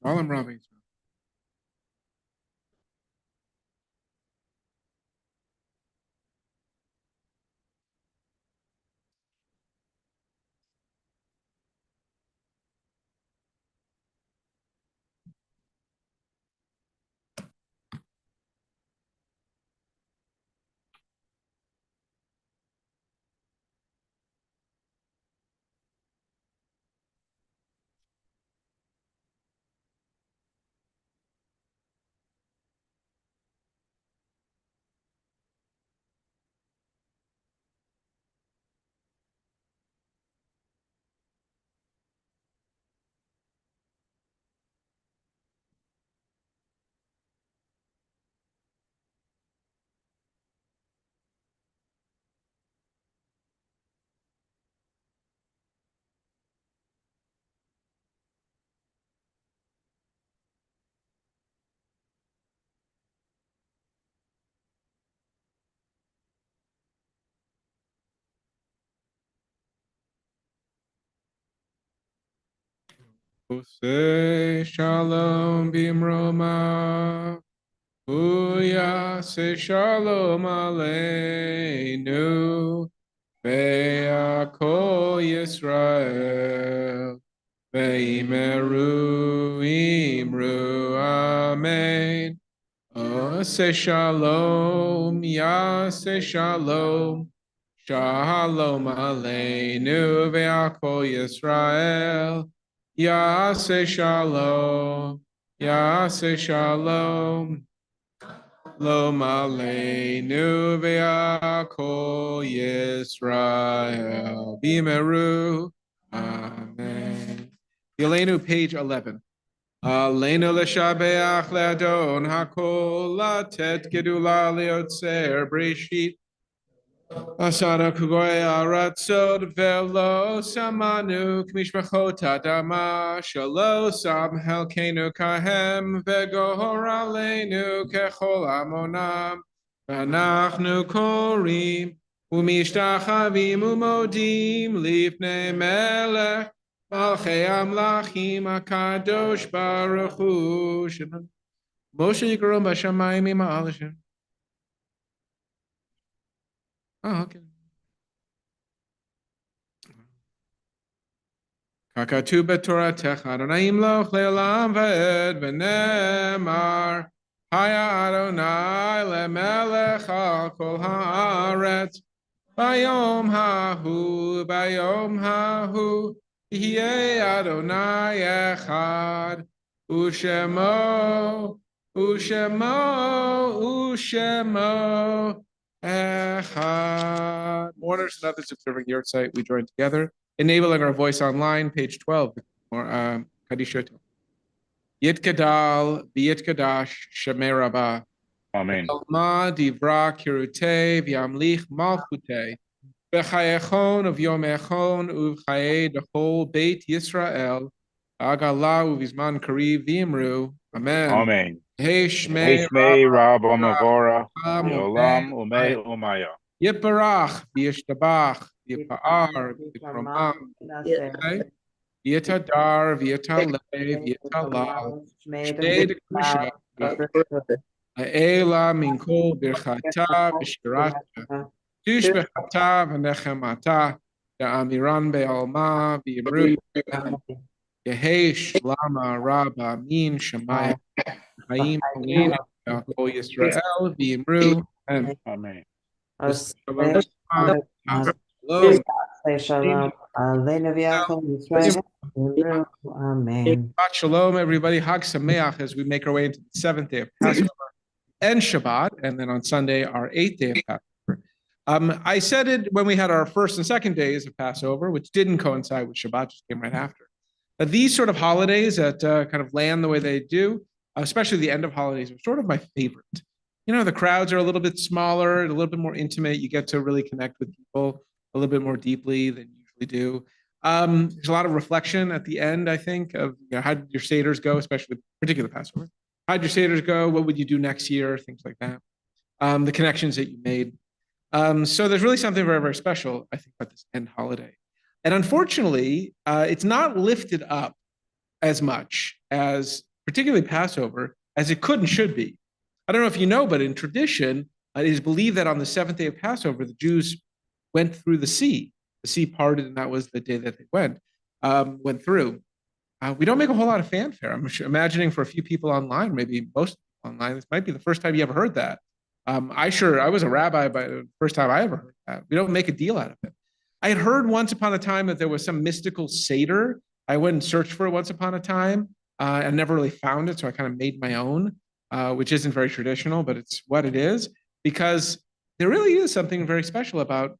Shalom, Rabbi. Say shalom bimroma. Uya say shalom aleinu. Ve'akol Yisrael. Ve'imeru imru amen. Say shalom, ya say shalom. Shalom aleinu ve'akol Yisrael. Ya say shalom, ya say shalom. Shalom aleinu ve'akol Yisrael. Bimeru. Amen. Yelenu, page 11. Aleinu l'shabeach le'adon hakol latet gedula le'otzer breshit. Asana kugoy aratzot velo samanu k'mishpachot adama shalo sam helkenu kahem vegohor aleinu kechol amonam v'anachnu korim umishtachavim umodim lifnei melech malchei amlachim akadosh baruch hu. Moshe yikarom b'shamayim ima'alishin. Oh, okay. Kakatu betorah techa Adonai imloch le'olam va'ed v'nemar Haya Adonai le'melech al kol haaretz Bayom hahu Yeh Adonai echad Ushemo echad. Mourners and others observing your site, we join together. Enabling our voice online, page 12, or Kadishot. Yitkadal, Vyitkadash, Shemei Rabbah. Amen. Elma divra kirute v'yamlich malchute. V'chayechon of Yom Echon uv'chaye the whole Beit Yisrael. Agala uvizman kariv v'imru. Amen. Amen. Hey Shmei Rabbi Mavora, Yolam Umei Umaya. Yiparach, V'yishtabach, Yipa'ar, V'yikromam, V'yitadar, V'yitaleh, V'yitalal, Shnei D'Kusha, Ha'ela Minkol Birchata, V'shirata, Tush B'chata, V'nechemata, Ya'amiran Be'alma, V'yimru, Yehei Shlama Rabba Min Shemaya, Chaim Alina, Kol Yisrael, V'yimru, Amen. Shalom. Amen. Shalom, everybody. Hag Sameach as we make our way into the 7th day of Passover and Shabbat, and then on Sunday, our 8th day of Passover. I said it when we had our first and second days of Passover, which didn't coincide with Shabbat, just came right after. These sort of holidays that kind of land the way they do especially the end of holidays, are sort of my favorite. You know, the crowds are a little bit smaller, a little bit more intimate. You get to really connect with people a little bit more deeply than you usually do. There's a lot of reflection at the end, I think, of how did your Seders go, especially particular Passover. How did your Seders go? What would you do next year? Things like that. The connections that you made. So there's really something very, very special, I think, about this end holiday. And unfortunately, it's not lifted up as much as particularly Passover as it could and should be. I don't know if you know, but in tradition, it is believed that on the seventh day of Passover, the Jews went through the sea. The sea parted, and that was the day that they went through. We don't make a whole lot of fanfare. I'm imagining for a few people online, maybe most online, this might be the first time you ever heard that. I was a rabbi, but the first time I ever heard that. We don't make a deal out of it. I had heard once upon a time that there was some mystical Seder. I went and searched for it once upon a time. I never really found it, so I kind of made my own, which isn't very traditional, but it's what it is, because there really is something very special about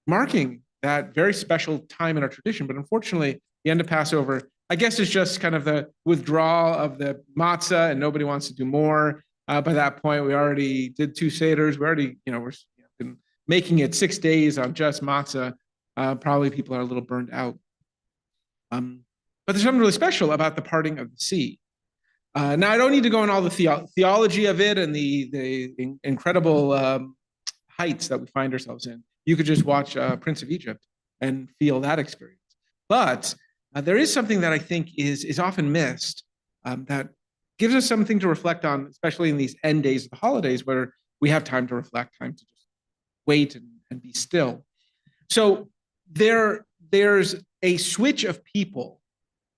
marking that very special time in our tradition. But unfortunately, the end of Passover, I guess, is just kind of the withdrawal of the matzah, and nobody wants to do more. By that point, we already did 2 Seders. We already, we're been making it 6 days on just matzah. Probably people are a little burned out. But there's something really special about the parting of the sea. Now, I don't need to go in all the theology of it and the incredible heights that we find ourselves in. You could just watch Prince of Egypt and feel that experience. But there is something that I think is often missed that gives us something to reflect on, especially in these end days of the holidays where we have time to reflect, time to just wait and be still. So there's a switch of people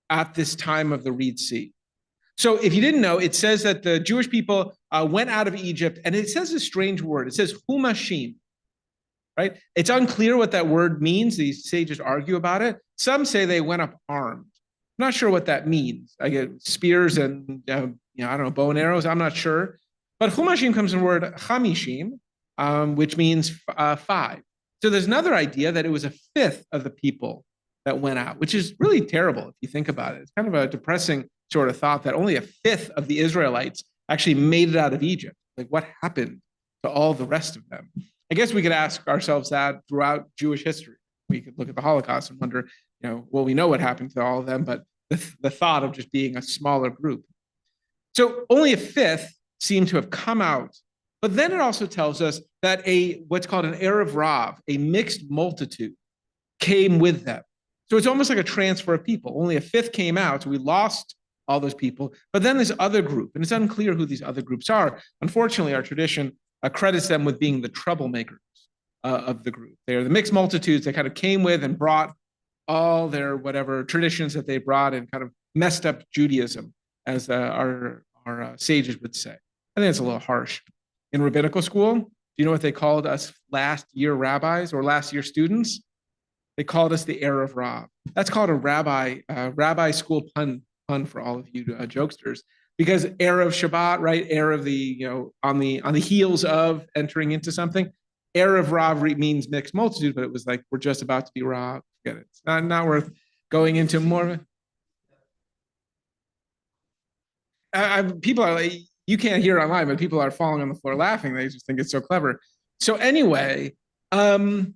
at this time of the Reed Sea. So if you didn't know, it says that the Jewish people went out of Egypt, and it says a strange word. It says humashim, right? It's unclear what that word means. These sages argue about it. Some say they went up armed. I'm not sure what that means. I get spears and, I don't know, bow and arrows. I'm not sure. But humashim comes from the word chamishim, which means 5. So there's another idea that it was a fifth of the people that went out, which is really terrible if you think about it. It's kind of a depressing sort of thought that only a fifth of the Israelites actually made it out of Egypt. Like, what happened to all the rest of them? I guess we could ask ourselves that throughout Jewish history. We could look at the Holocaust and wonder, well, we know what happened to all of them, but the thought of just being a smaller group. So only a fifth seem to have come out. But then it also tells us that what's called an Erev Rav, a mixed multitude, came with them. So it's almost like a transfer of people. Only a fifth came out, so we lost all those people. But then this other group, and it's unclear who these other groups are. Unfortunately, our tradition credits them with being the troublemakers of the group. They're the mixed multitudes that kind of came with and brought all their whatever traditions that they brought and kind of messed up Judaism, as our sages would say. I think it's a little harsh. In rabbinical school, do you know what they called us last year rabbis or last year students? They called us the Erev Rav. That's called a rabbi school pun for all of you jokesters, because Erev Shabbat, right? Erev on the heels of entering into something. Erev Rav means mixed multitude, but it was like we're just about to be Rav. Forget it. It's not worth going into more. People are like, you can't hear it online, but people are falling on the floor laughing. They just think it's so clever. So anyway, so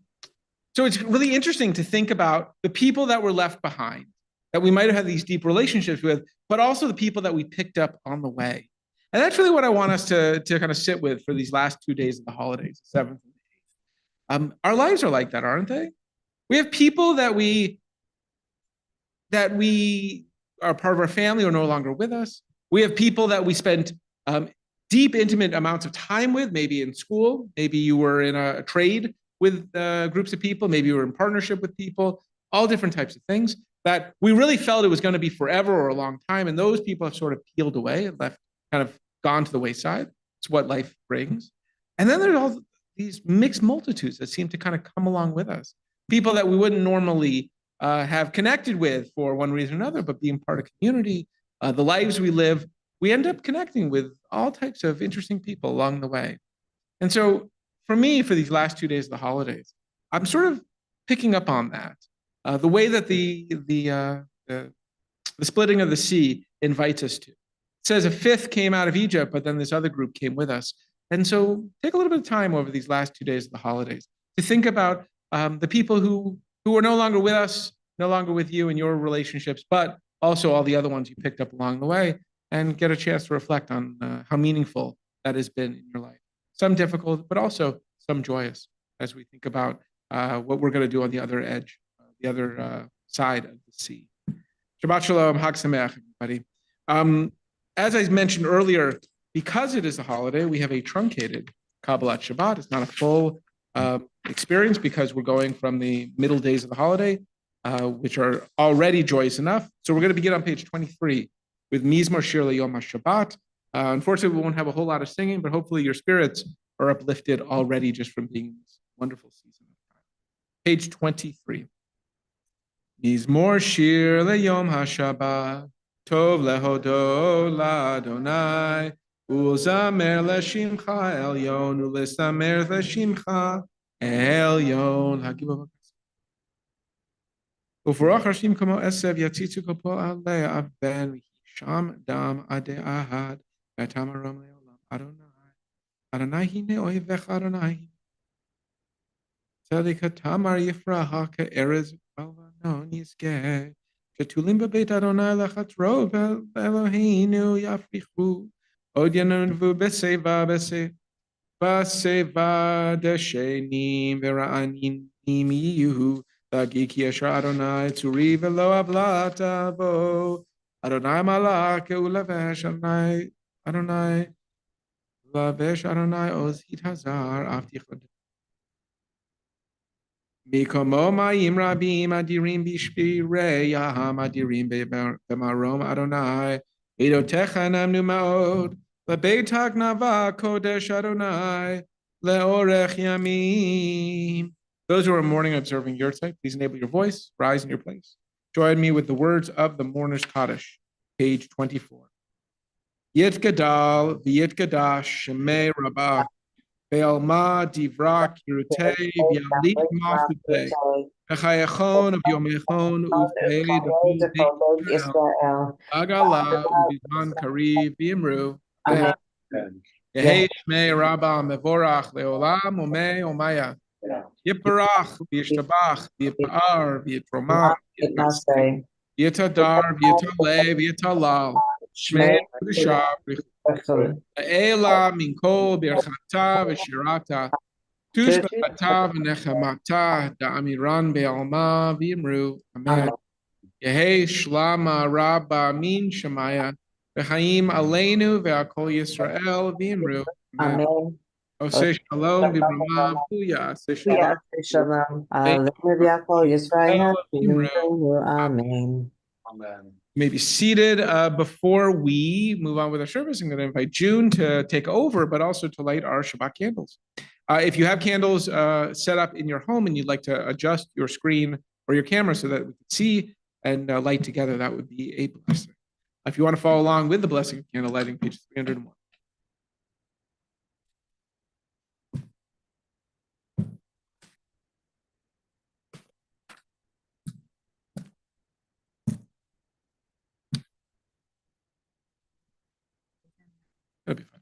it's really interesting to think about the people that were left behind, that we might have had these deep relationships with, but also the people that we picked up on the way. And that's really what I want us to kind of sit with for these last 2 days of the holidays, the 7th and 8th. Our lives are like that, aren't they? We have people that we are part of our family or no longer with us. We have people that we spent deep, intimate amounts of time with, maybe in school, maybe you were in a trade with groups of people, maybe you were in partnership with people, all different types of things that we really felt it was going to be forever or a long time. And those people have sort of peeled away and left, kind of gone to the wayside. It's what life brings. And then there's all these mixed multitudes that seem to kind of come along with us. People that we wouldn't normally have connected with for one reason or another, but being part of community, the lives we live, we end up connecting with all types of interesting people along the way. And so for me, for these last 2 days of the holidays, I'm sort of picking up on that. The way that the splitting of the sea invites us to. says a fifth came out of Egypt, but then this other group came with us. And so take a little bit of time over these last 2 days of the holidays to think about the people who are no longer with us, no longer with you in your relationships, but also all the other ones you picked up along the way, and get a chance to reflect on how meaningful that has been in your life. Some difficult, but also some joyous as we think about what we're going to do on the other edge, the other side of the sea. Shabbat Shalom, Hag Sameach, everybody. As I mentioned earlier, because it is a holiday, we have a truncated Kabbalat Shabbat. It's not a full experience because we're going from the middle days of the holiday, which are already joyous enough. So we're going to begin on page 23 with Mizmor Shir LeYom HaShabbat. Unfortunately, we won't have a whole lot of singing, but hopefully your spirits are uplifted already just from being in this wonderful season of time. Page 23. Mizmor Shir LeYom HaShabbat. Tov lehodo l'Adonai, uzamer l'shimcha elyon, ulesamer l'shimcha elyon. Uvorach hashim kamo esev yatzitzu kopol alei aven sham dam ade ahad v'atam arom leolam Adonai. Adonai hine oivech Adonai. Tzedik hatamar yifraha ke'erez balvanon yizgeh. Ketulim bebeit Adonai lechatro Eloheinu yafrichu. Od yanunvu beseva deshenim vera'anim yihu. Lagik yesha Adonai tzuri velo avlata bo. Adonai malach ulavesh Adonai lavesh Adonai oz hitazar avtichod. Mikomo ma'im rabim adirim bishpirei yaham adirim b'marom Adonai edotecha namnu ma'od lebeit hagnava kodesh Adonai leorech yamim. Those who are mourning observing Yurtzeit, please enable your voice, rise in your place. Join me with the words of the Mourner's Kaddish, page 24. Yit gadal v'yit gadash shemei rabah Be'alma divra kirutei v'yalik malchutei v'chayachon of yomechon uv'ei d'chol beit Yisrael agala uv'izman kariv v'imru Amen. Yehi shmei rabba mevorach leolam umei omaya Yiparach v'yishtabach v'yipar v'yitromah v'yitadar v'yitaleh v'yitalal shmei v'shav Eila min kol birchata v'shirata tushbata v'nechamata da'amiran be'alma v'imru amen. Yehei shlama rabba min shemaya v'chaim aleinu ve'akol Yisrael v'imru amen. Oseh shalom v'brama puya oseh shalom Aleinu ve'akol Yisrael v'imru amen. Amen. You may be seated. Before we move on with our service, I'm going to invite June to take over, but also to light our Shabbat candles. If you have candles set up in your home and you'd like to adjust your screen or your camera so that we can see and light together, that would be a blessing. If you want to follow along with the blessing of candle lighting, page 301. That'll be fine.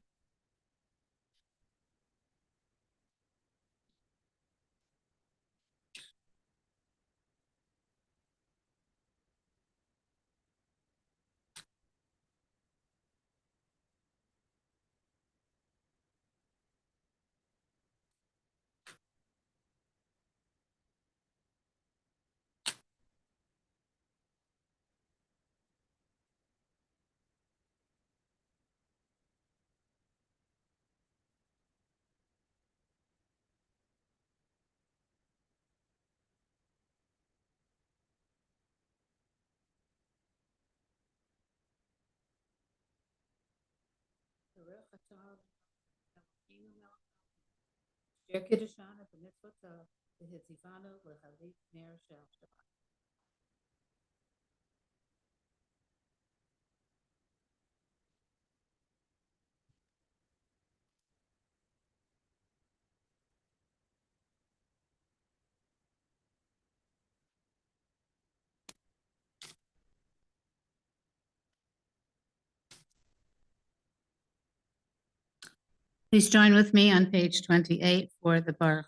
Please join with me on page 28 for the Baruch.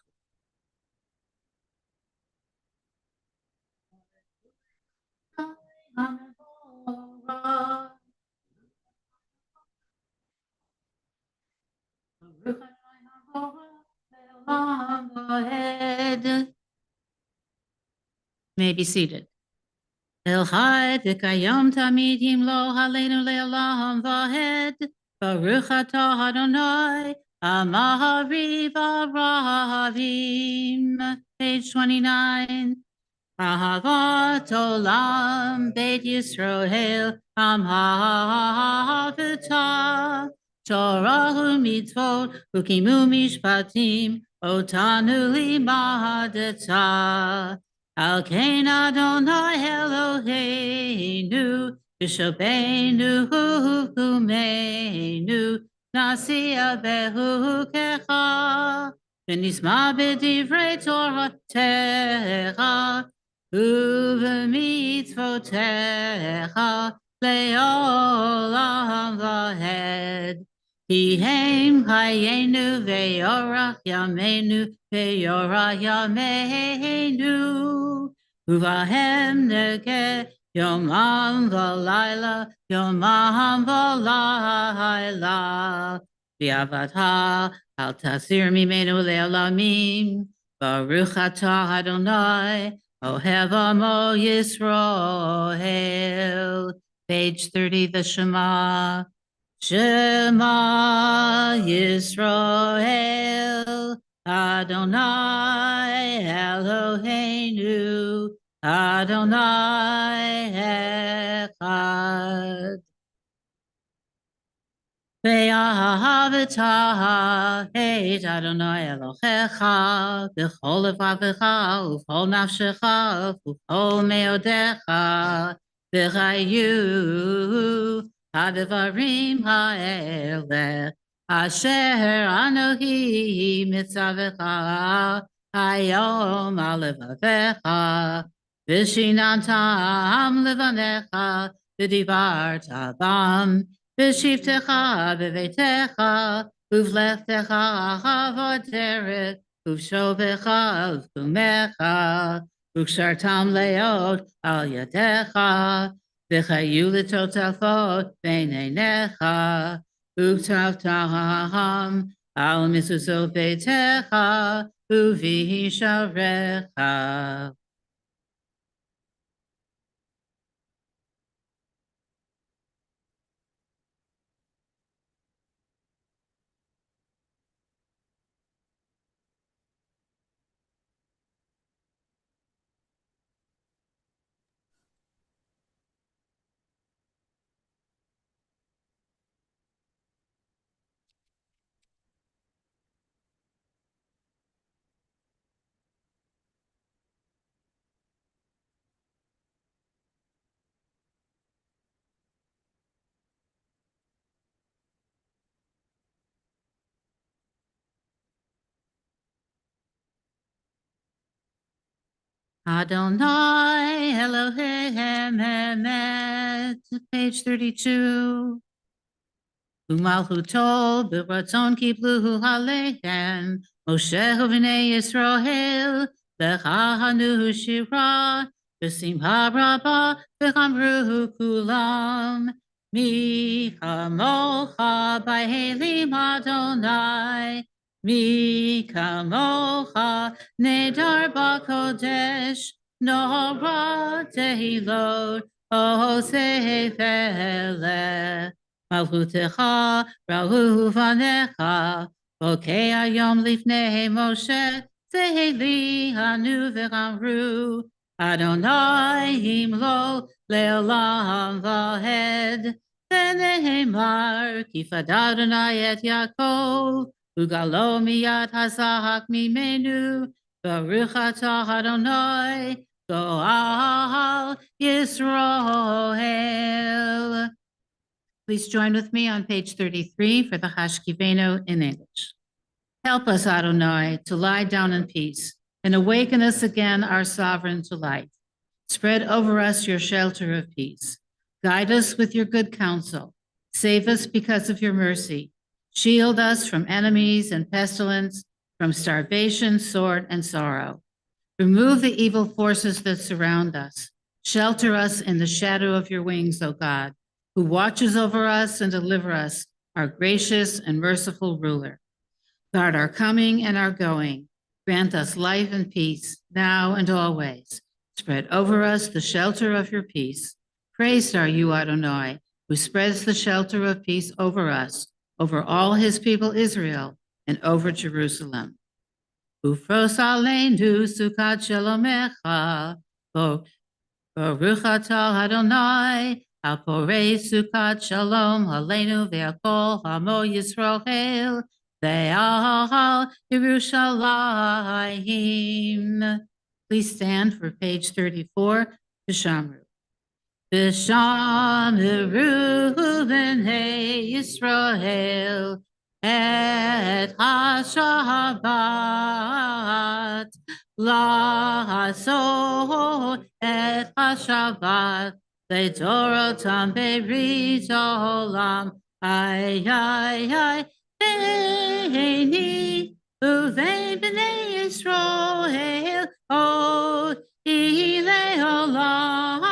May be seated. El Chai V'Kayom Tamid Yimlo Haleinu Le'olam Vahed Baruch Atah Adonai Amahari V'Ravim. Page 29. Ahavat Olam Beit Yisrael Am Ha'avitah Torah u'mitzvot u'kimu mishpatim otanu limadetah. Al kein Adonai Eloheinu v'shobeinu hukumeinu nasiya behukecha v'nisma b'divrei Toratecha u'v'mitzvotecha le'olam v'hed. Ki heim chayenu ve'yorach yameinu ve'yorach yameinu uvahem nege yomam v'layla yomam v'layla v'avata al tasir mimenu le'olamim baruch atah Adonai ohev amo Yisrael. Page 30, the Shema. Shema Yisrael Adonai Eloheinu Adonai Echad. Ve'ahavitah et Adonai Elohecha b'chol levavecha u'b'chol nafshecha u'b'chol meodecha v'chayu ha'devarim ha'eleh asher anohi mitzavecha hayom al levavecha v'shinantam levanecha v'divarta bam v'shivtecha b'veitecha uv'lechtecha avoderech uv'shovecha uv'kumecha u'kshartam leot al yadecha v'chayu l'totafot b'neinecha u'ktavtam al mezuzot beitecha u'v'hisharecha. Adonai Elohim Emet, page 32. Umalchuto b'ratzon kibluhu halechem, Moshe v'nei Yisrael, v'chahanu shira, v'simcha rabba, v'chamruhu kulam, mi kamocha b'helim Adonai, mi kamocha nedar b'kodesh, nora tehilot, o sefeleh. Malchutecha, Rahu Vanecha, Bokei Ayom Lifnei Moshe, Zeheli Hanu V'Amru, Adonai Himlo Leolam Vahed, V'nehemar, Kifad Adonai et Yaakov, Ugalo Miyad Hazahak Mimenu, Baruch Atah Adonai, Goal Yisrael. Please join with me on page 33 for the Hashkiveno in English. Help us, Adonai, to lie down in peace and awaken us again, our sovereign, to life. Spread over us your shelter of peace. Guide us with your good counsel. Save us because of your mercy. Shield us from enemies and pestilence, from starvation, sword, and sorrow. Remove the evil forces that surround us. Shelter us in the shadow of your wings, O God, who watches over us and deliver us, our gracious and merciful ruler. Guard our coming and our going. Grant us life and peace, now and always. Spread over us the shelter of your peace. Praised are you, Adonai, who spreads the shelter of peace over us, over all his people Israel, and over Jerusalem. Ufros aleinu sukat shalomecha, Baruch atah Adonai, al porei sukat shalom aleinu ve'akol hamo Yisrael, ve'al Yerushalayim. Please stand for page 34, B'Shamru. B'Shamru b'nei Yisrael, et ha-Shabbat, la'asot et ha-Shabbat, le'dorotam berit olam, ay, beini uvein b'nei Yisrael, ilei olam,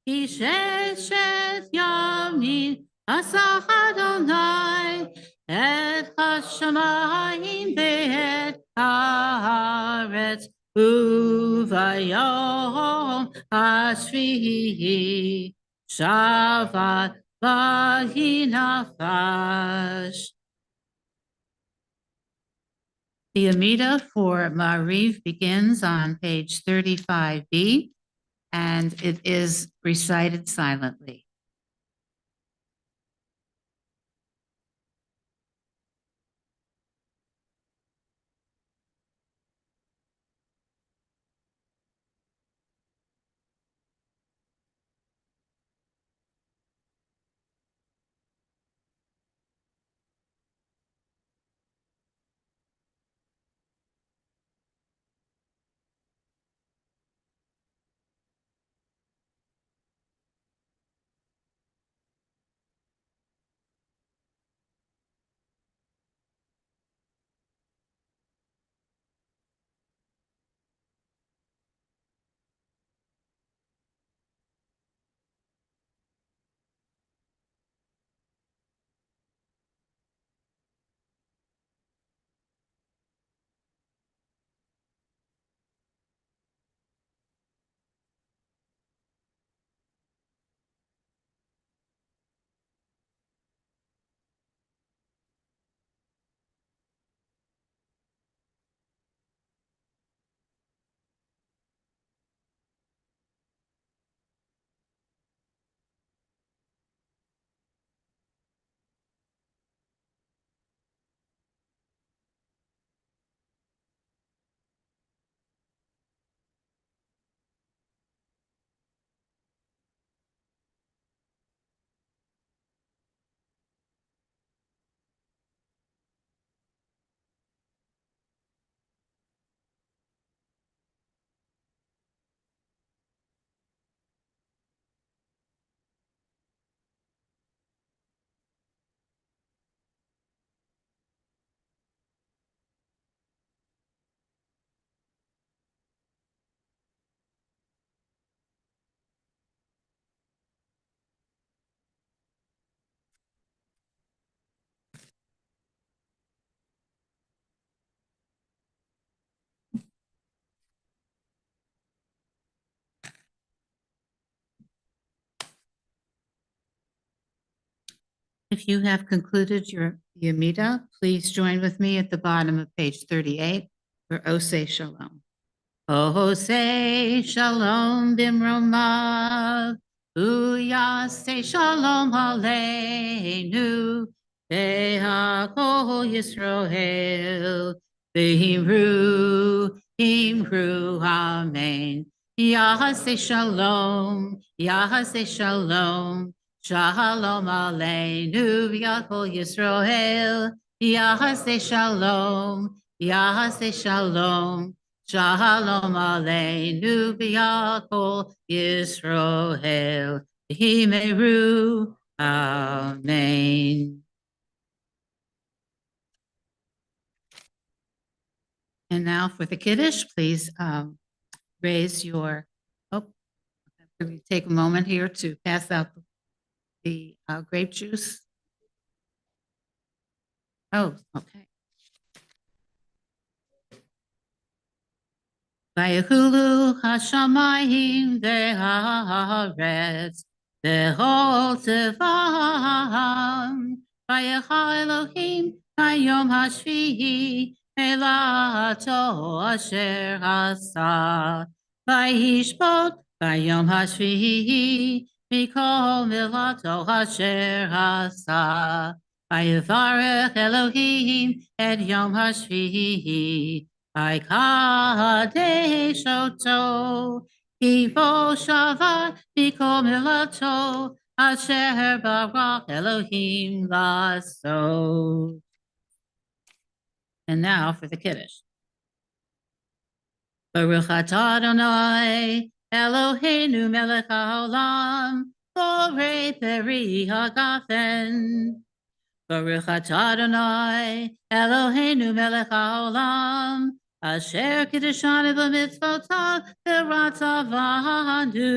Sheshet yamin asah Adonai et hashamayim ve'et haaretz uvayom hashvihi Shabbat v'hinafash. The Amida for Mariv begins on page 35b. And it is recited silently. If you have concluded your Amida, please join with me at the bottom of page 38 for Oseh Shalom. Oseh Shalom bimromav, uyaseh Shalom aleinu, ve'hakol Yisrael, Imru, amen. Yahaseh Shalom, Yahaseh Shalom, Shalom aleinu v'yakol Yisrael, Yahaseh Shalom, Yahaseh Shalom, Shalom aleinu v'yakol Yisrael, Himeru, amen. And now for the Kiddush, please raise your, take a moment here to pass out the grape juice. Oh, okay. Vayehulu hashamayim ve'haaretz v'hol tevam vayecha Elohim hayom hashvihi elato asher hasa vayishbot hayom hashvihi mikol melato asher hasa vayevarech Elohim et yom hashvihi I kadesh oto, Kivo Shabbat, Biko Milato, Asher Barak Elohim Lasso. And now for the Kiddush. Baruch atah Adonai, Eloheinu melech haolam, borei peri hagafen. Baruch atah Adonai, Eloheinu melech haolam, Asher kiddushanu b'mitzvotav v'ratzavanu,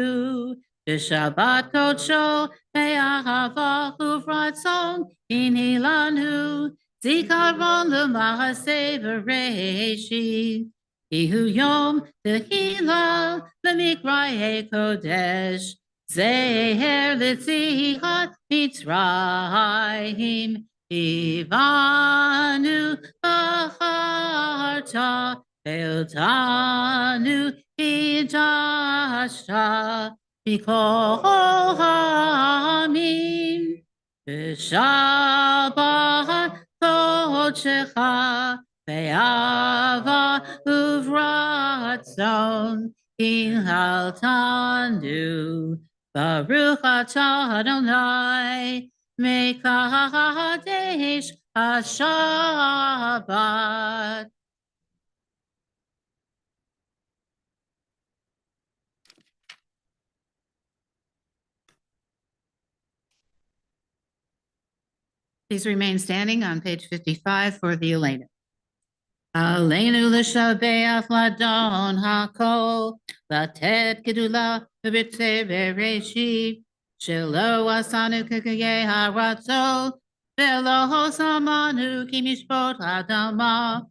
b'shabbat kodsho ve'ahava uvratzon inhilanu, zikaron l'ma'aseh v'reishit, ihu yom tehila l'mikrayei kodesh, zeher l'tzihat mitzrayim, Ivanu Baharta Eltanu Idashta Mikol Hamim B'Shabbat Kodshecha Ve'ava Uvratzon Inhaltanu Baruch atah Adonai Mekadesh HaShabbat. Please remain standing on page 55 for the Elena. Aleinu l'shabeach ladon hakol, latet gedula v'bitzei bereshit, shelo asanu k'kayei haratzot, velo hosamanu ki mishpot hadama,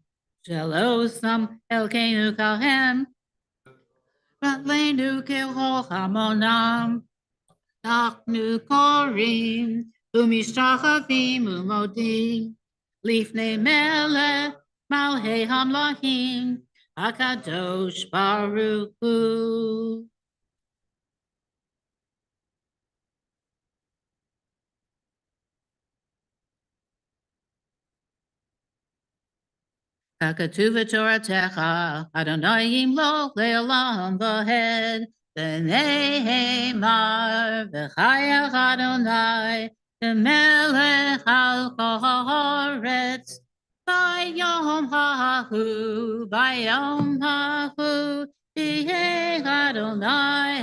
shelo sam elkeinu kalhem, v'aleinu k'hol hamonam, Nachnu korim, u'mishtachavim u'modim, lifnei melech, malhei hamlahim, akadosh baruch hu. Kakatuv Toratecha, Adonai yimloch le'olam v'hed, v'ne'emar v'chayach Adonai, v'melech al kol haaretz, Bayom hahu, Yeh Adonai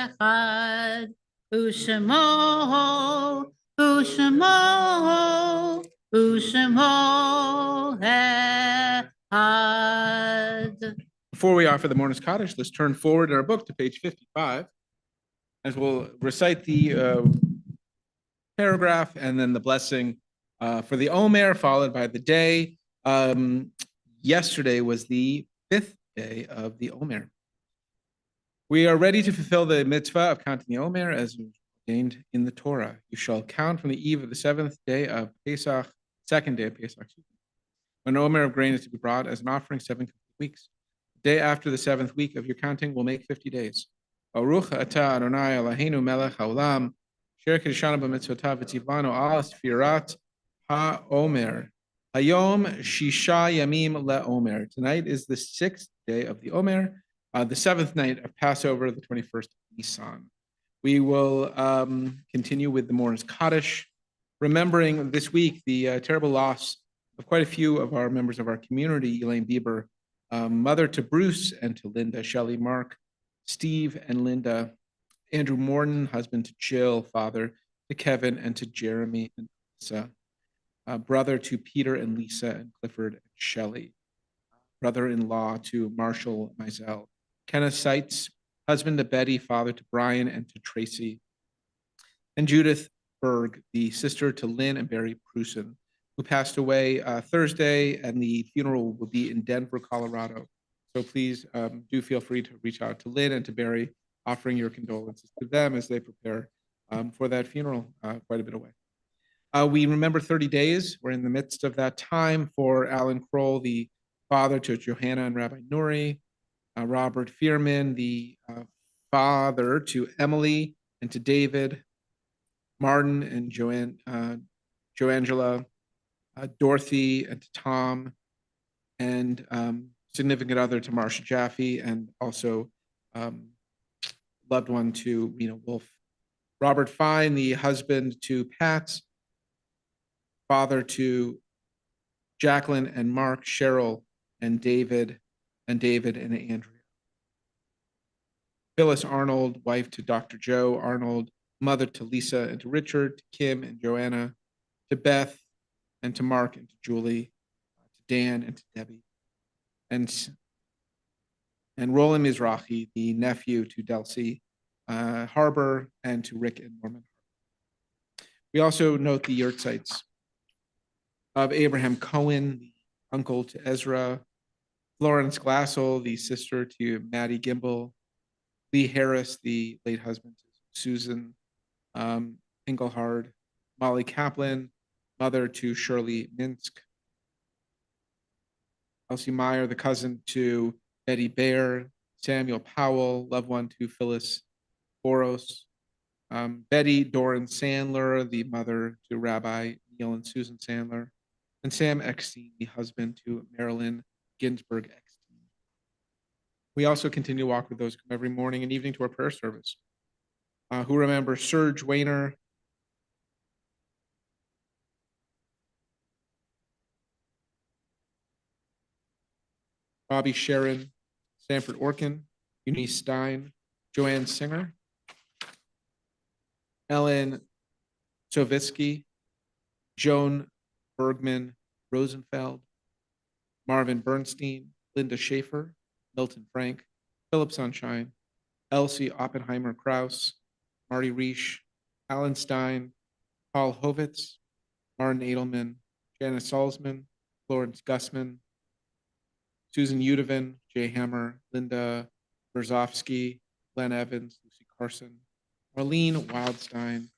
echad, U'shemo echad. Before we offer the Morning's Kaddish, let's turn forward in our book to page 55, as we'll recite the paragraph and then the blessing for the Omer, followed by the day. Yesterday was the 5th day of the Omer. We are ready to fulfill the mitzvah of counting the Omer as ordained in the Torah. You shall count from the eve of the 7th day of Pesach, 2nd day of Pesach, when an Omer of grain is to be brought as an offering 7 weeks. The day after the 7th week of your counting will make 50 days. Baruch atah Adonai Eloheinu melech haolam, asher kiddushanu b'mitzvotav v'tzivanu al sfirat ha-Omer. Hayom shisha yamim le-Omer. Tonight is the 6th day of the Omer, the 7th night of Passover, the 21st of Nisan. We will continue with the Morning's Kaddish, remembering this week the terrible loss of quite a few of our members of our community: Elaine Bieber, mother to Bruce and to Linda, Shelley, Mark, Steve and Linda, Andrew Morton, husband to Jill, father to Kevin and to Jeremy and Lisa, brother to Peter and Lisa and Clifford and Shelley. brother-in-law to Marshall Mizell. Kenneth Seitz, husband to Betty, father to Brian and to Tracy. And Judith Berg, the sister to Lynn and Barry Prusen, who passed away Thursday, and the funeral will be in Denver, Colorado. So please do feel free to reach out to Lynn and to Barry, offering your condolences to them as they prepare for that funeral quite a bit away. We remember 30 days. We're in the midst of that time for Alan Kroll, the father to Johanna and Rabbi Nuri, Robert Fearman, the father to Emily and to David, Martin and Joangela, Dorothy and to Tom, and significant other to Marcia Jaffe, and also loved one to Rena Wolf. Robert Fine, the husband to Pat, father to Jacqueline and Mark, Cheryl and David and Andrea. Phyllis Arnold, wife to Dr. Joe Arnold, mother to Lisa and to Richard, to Kim and Joanna, to Beth and to Mark and to Julie, to Dan and to Debbie, and Roland Mizrahi, the nephew to Delcy Harbor and to Rick and Norman. We also note the yurtsites of Abraham Cohen, the uncle to Ezra, Laurence Glassell, the sister to Maddie Gimbel, Lee Harris, the late husband to Susan Engelhard, Molly Kaplan, mother to Shirley Minsk, Elsie Meyer, the cousin to Betty Baer, Samuel Powell, loved one to Phyllis Boros, Betty Doran Sandler, the mother to Rabbi Neil and Susan Sandler, and Sam Eckstein, the husband to Marilyn Ginsburg Eckstein. We also continue to walk with those who come every morning and evening to our prayer service, who remember Serge Wayner, Bobby Sharon, Sanford Orkin, Eunice Stein, Joanne Singer, Ellen Sovitsky, Joan Bergman Rosenfeld, Marvin Bernstein, Linda Schaefer, Milton Frank, Philip Sunshine, Elsie Oppenheimer Krause, Marty Reish, Alan Stein, Paul Hovitz, Martin Edelman, Janice Salzman, Florence Gussman, Susan Udovin, Jay Hammer, Linda Berzofsky, Glenn Evans, Lucy Carson, Marlene Wildstein,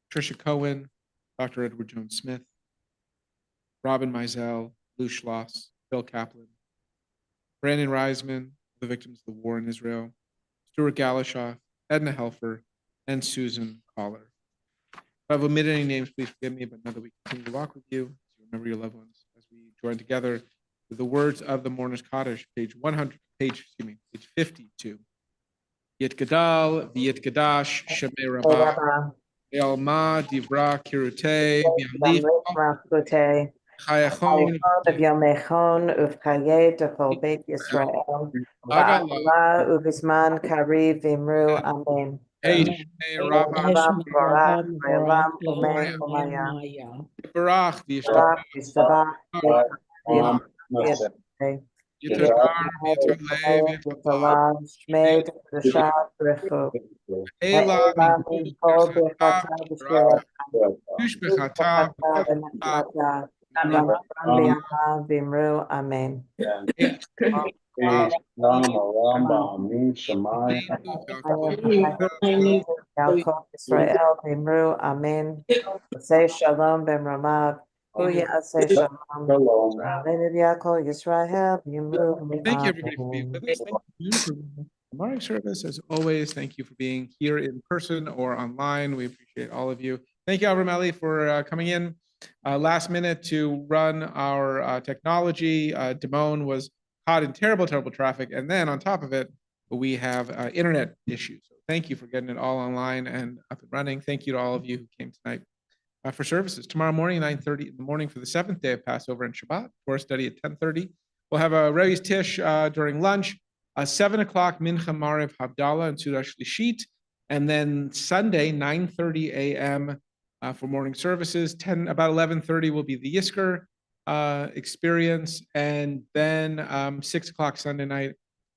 Tricia Cohen, Dr. Edward Jones Smith, Robin Mizell, Lou Schloss, Bill Kaplan, Brandon Reisman, the victims of the war in Israel, Stuart Galashoff, Edna Helfer, and Susan Collar. If I've omitted any names, please forgive me, but know that we continue to walk with you to remember your loved ones as we join together with the words of the Mourner's Kaddish, page 52. Yit Gadal, V'yit Gadash, Shemei Rabbah, Ve'alma Divra Kirutei, V'yamlich Chayachon, Yomechon Uvchaye Dechol Beit Yisrael Ba'ala Uvizman Kariv Vimru Amen. Shemei Rabbah, Barak V'olam Umay Umaya Barach, Barak Yistabach Yitar, Yitarlev, Yitalav Shmei Deshad Refu Elah, Kol Bechata B'Shir Yushbechata, Vimru Amen. Israel Vimru Amen. Say Shalom B'Ramav. Say Shalom. Amen. Yisrael Vimru. Thank you, everybody, for being with us. Thank you for the morning service. As always, thank you for being here in person or online. We appreciate all of you. Thank you, Avram for coming in last minute to run our technology. Damone was caught in terrible traffic. And then on top of it, we have internet issues. So thank you for getting it all online and up and running. Thank you to all of you who came tonight for services. Tomorrow morning, 9:30 in the morning for the 7th day of Passover and Shabbat. Torah study at 10:30. We'll have a Rebbe's Tish during lunch, 7 o'clock Mincha Maariv Havdalah and Sudah Shlishit. And then Sunday, 9:30 a.m. For morning services. About 11:30 will be the Yisker. experience, and then 6 o'clock Sunday night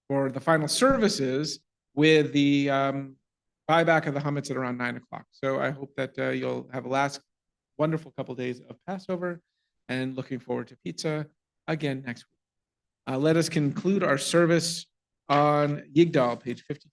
for the final services with the buyback of the chametz at around 9 o'clock. So I hope that you'll have a last wonderful couple days of Passover, and looking forward to pizza again next week. Let us conclude our service on Yigdal, page 53.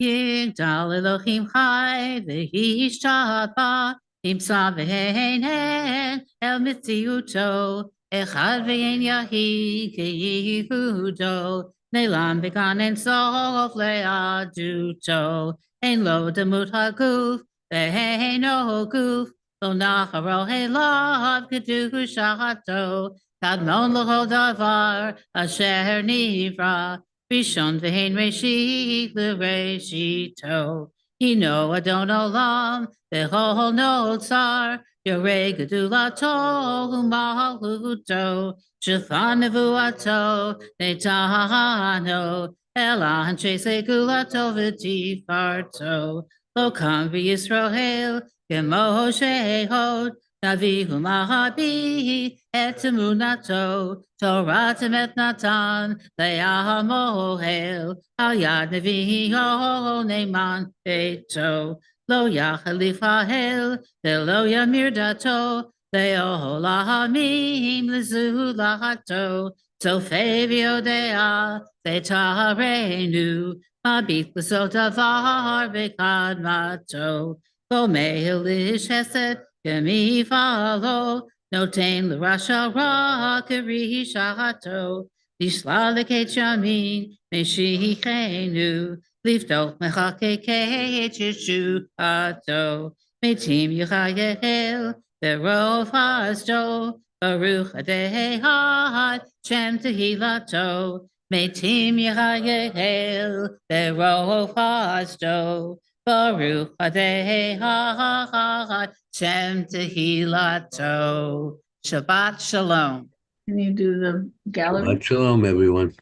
Yigdal Elohim Chai v'hi Shabbat imsa v'heinen el mitziuto echad v'yein yahi keyihudo nelam v'gan en sof le'aduto ein lo demut haguf v'heino guf lo nacharo helav kedushato kadmon l'chol davar asher nivra Rishon v'hein reshit l'reshito. Hino adon olam v'chol notzar. Yorei gedulato u'malchuto. Shulchan nevuato netano. Ela anshe segulato v'tifarto. Lo kam v'Yisrael k'Moshe hod. Navihu mahabi et emunato, Torah temet natan, le'ah mohel, al yad neviho neman beito, lo yachalif ha'el, ve'lo yamir dato, le'ohol ha'amim lezu lahato, sofei v'yodea, ve'tarenu, mabit l'sot davar v'kadmato, lo mehel ish hesed, Kemi follow, no tain the Rasha Rakari Shahato, Dishla the Kechamin, Meshi Chenu, lift out Mechake Chishu Ato, Metim Yachayel, the Rov Hasto, Baruch Adehad, Shem Tehilato, Metim Yachayel, the Rov Hasto. Baruch Adehad Shem Tehilato. Shabbat Shalom. Can you do the gallery? Shalom, everyone.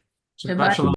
Shabbat Shalom.